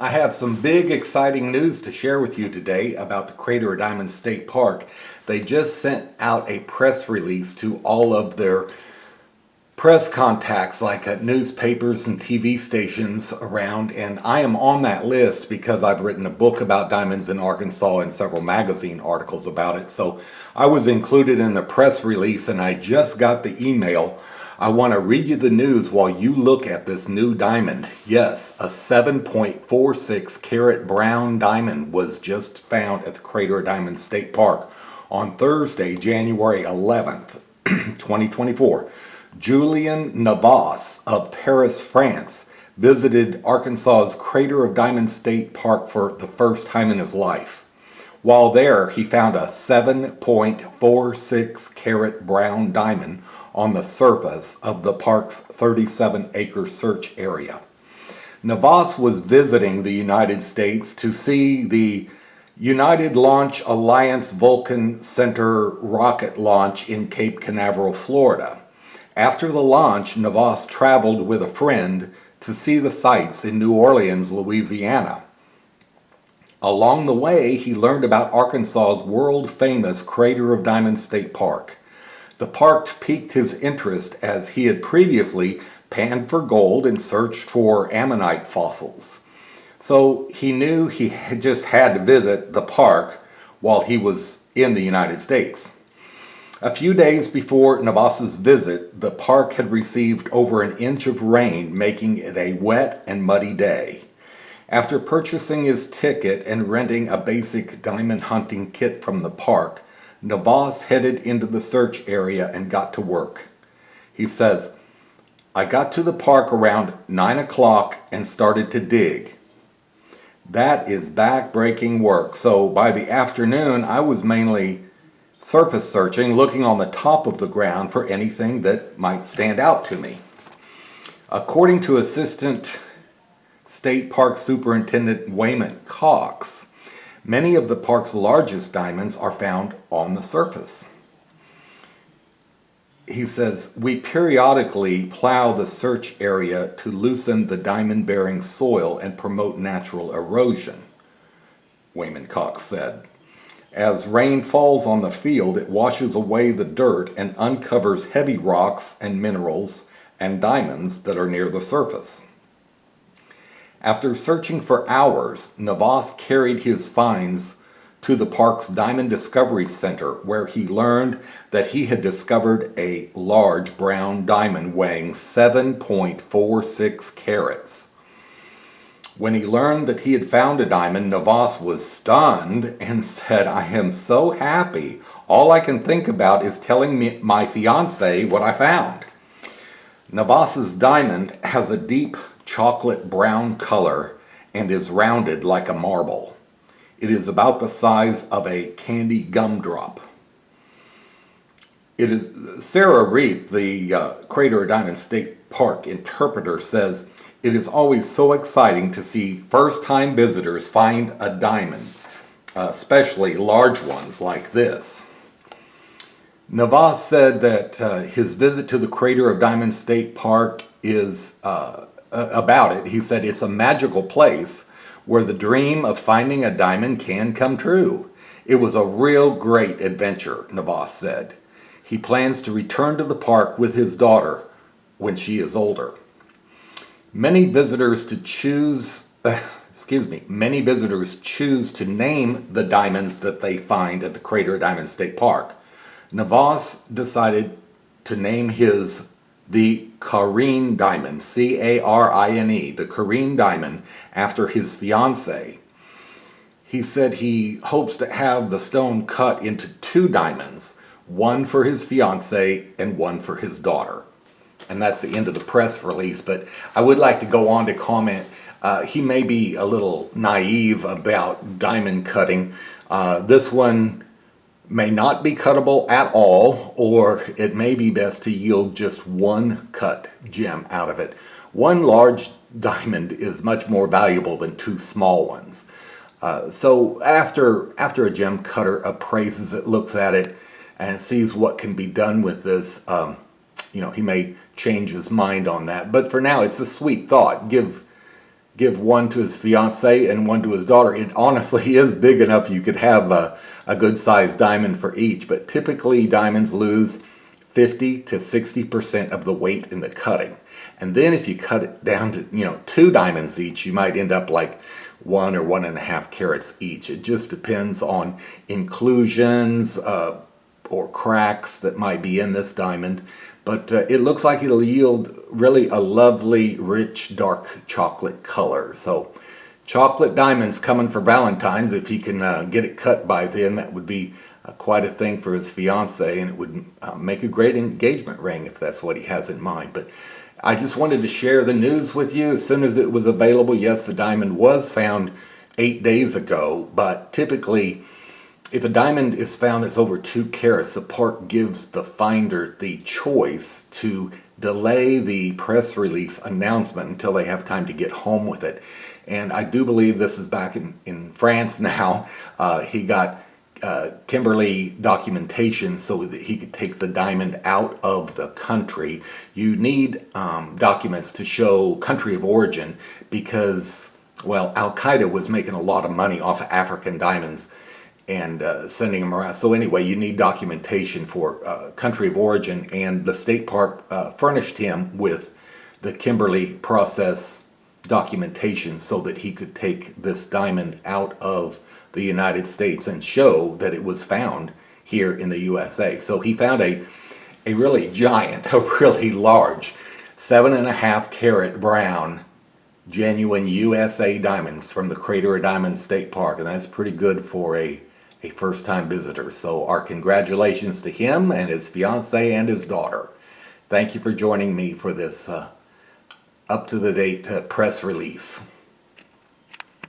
I have some big exciting news to share with you today about the Crater of Diamond State Park. They just sent out a press release to all of their press contacts like at newspapers and TV stations around, and I am on that list because I've written a book about diamonds in Arkansas and several magazine articles about it. So I was included in the press release and I just got the email. I want to read you the news while you look at this new diamond. Yes, a 7.46 carat brown diamond was just found at the Crater of Diamond State Park on Thursday, January 11th, 2024. Julian Naas of Paris, France, visited Arkansas's Crater of Diamond State Park for the first time in his life. While there, he found a 7.46 carat brown diamond on the surface of the park's 37-acre search area. Naas was visiting the United States to see the United Launch Alliance Vulcan Center rocket launch in Cape Canaveral, Florida. After the launch, Naas traveled with a friend to see the sights in New Orleans, Louisiana. Along the way, he learned about Arkansas's world-famous Crater of Diamond State Park. The park piqued his interest as he had previously panned for gold and searched for ammonite fossils. So he knew he just had to visit the park while he was in the United States. A few days before Naas's visit, the park had received over an inch of rain, making it a wet and muddy day. After purchasing his ticket and renting a basic diamond hunting kit from the park, Naas headed into the search area and got to work. He says, "I got to the park around 9 o'clock and started to dig." That is back-breaking work. So by the afternoon, I was mainly surface searching, looking on the top of the ground for anything that might stand out to me. According to Assistant State Park Superintendent Wayman Cox, many of the park's largest diamonds are found on the surface. He says, "We periodically plow the search area to loosen the diamond-bearing soil and promote natural erosion," Wayman Cox said. "As rain falls on the field, it washes away the dirt and uncovers heavy rocks and minerals and diamonds that are near the surface." After searching for hours, Naas carried his finds to the park's Diamond Discovery Center, where he learned that he had discovered a large brown diamond weighing 7.46 carats. When he learned that he had found a diamond, Naas was stunned and said, "I am so happy. All I can think about is telling my fiance what I found." Naas's diamond has a deep chocolate brown color and is rounded like a marble. It is about the size of a candy gumdrop. Sarah Reap, the Crater of Diamond State Park interpreter, says, "It is always so exciting to see first-time visitors find a diamond, especially large ones like this." Naas said that his visit to the Crater of Diamond State Park is about it. He said, "It's a magical place where the dream of finding a diamond can come true. It was a real great adventure," Naas said. He plans to return to the park with his daughter when she is older. Many visitors choose to name the diamonds that they find at the Crater of Diamond State Park. Naas decided to name his the Carine diamond, C-A-R-I-N-E, the Carine diamond, after his fiancée. He said he hopes to have the stone cut into 2 diamonds, one for his fiancée and one for his daughter. And that's the end of the press release, but I would like to go on to comment. He may be a little naive about diamond cutting. This one may not be cuttable at all, or it may be best to yield just one cut gem out of it. One large diamond is much more valuable than 2 small ones. So after a gem cutter appraises it, looks at it, and sees what can be done with this, he may change his mind on that. But for now, it's a sweet thought. Give give one to his fiance and one to his daughter. It honestly is big enough you could have a good sized diamond for each, but typically diamonds lose 50 to 60% of the weight in the cutting. And then if you cut it down to, 2 diamonds each, you might end up like 1 or 1.5 carats each. It just depends on inclusions or cracks that might be in this diamond. But it looks like it'll yield really a lovely, rich, dark chocolate color. So chocolate diamonds coming for Valentine's. If he can get it cut by then, that would be quite a thing for his fiance, and it would make a great engagement ring if that's what he has in mind. But I just wanted to share the news with you as soon as it was available. Yes, the diamond was found 8 days ago, but typically if a diamond is found that's over 2 carats, the park gives the finder the choice to delay the press release announcement until they have time to get home with it. And I do believe this is back in France now. He got Kimberly documentation so that he could take the diamond out of the country. You need documents to show country of origin because, well, Al-Qaeda was making a lot of money off of African diamonds and sending them around. So anyway, you need documentation for country of origin, and the state park furnished him with the Kimberly process documentation so that he could take this diamond out of the United States and show that it was found here in the USA. So he found a really giant, a really large 7.5 carat brown genuine USA diamonds from the Crater of Diamonds State Park, and that's pretty good for a first-time visitor. So our congratulations to him and his fiance and his daughter. Thank you for joining me for this up-to-the-date press release.